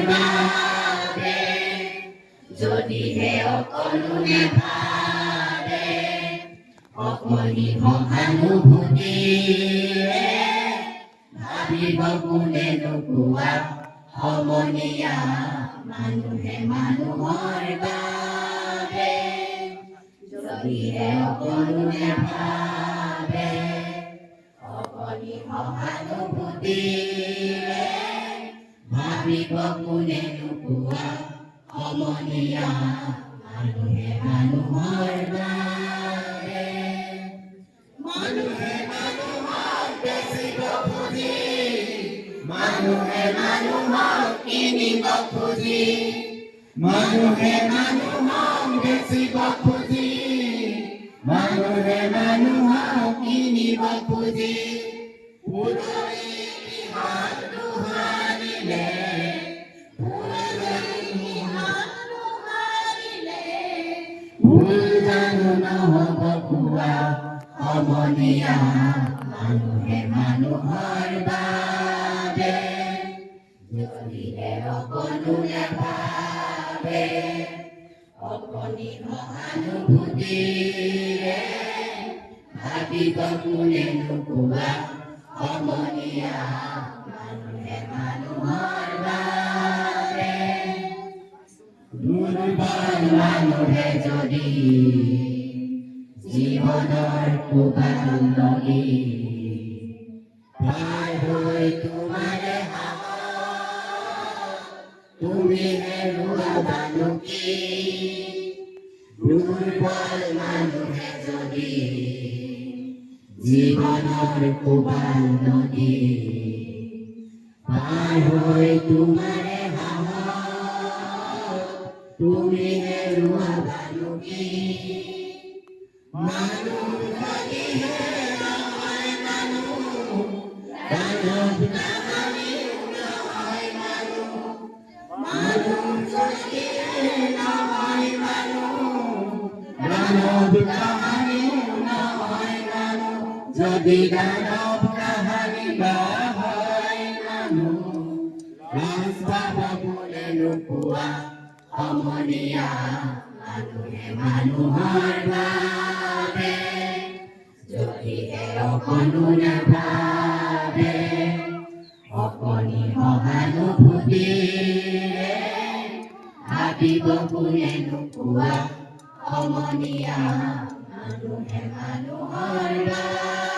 বাবে যদিহে অকলুনে ভাবে অকণি সহানুভূতিৰে ভাবিব কোনে নোকোৱা সমনীয়া মানুহে মানুহৰ বাবে যদিহে অকলুনে ভাবে অকণি সহানুভূতিৰে ভাবিব কোনে নোকোৱা সমনীয়া মানুহে মানুহৰ বাবে মানুহে মানুহক বেচিব খুজি মানুহে মানুহক কিনিব খুজি মানুহে মানুহক বেচিব খুজি মানুহে মানুহক কিনিব খুজি ভুল জানো নহ'ব কোৱা সমনীয়া মানুহে মানুহৰ বাবে যদিহে অকলুনে ভাবে অকণি সহানুভূতিৰে ভাবিব কোনে নোকোৱা সমনীয়া মানুহে মানুহৰ বাবে দুৰ্বল মানুহে যদি জীৱনৰ কোবাল নদী পাৰ হৈ তোমাৰে তুমি হেৰুৱাবানো কি দুৰ্বল মানুহে যদি জীৱনৰ কোবাল নদী পাৰ হৈ তোমাৰে তুমি হেৰুৱাবানো কি মানুহ যদিহে নহয় মানুহ দানৱ কাহানিও নহয় মানুহ মানুহ যদিহে নহয় মানুহ দানৱ কাহানিও নহয় মানুহ যদি দানৱ কাহানি বা হয় মানুহ লাজ পাব কোনে নোপোৱা সমনীয়া মানুহে মানুহৰ বাবে যদিহে অকলুনে ভাবে অকণি সহানুভূতিৰে ভাবিব কোনে নোপোৱা সমনীয়া মানুহে মানুহৰ বাবে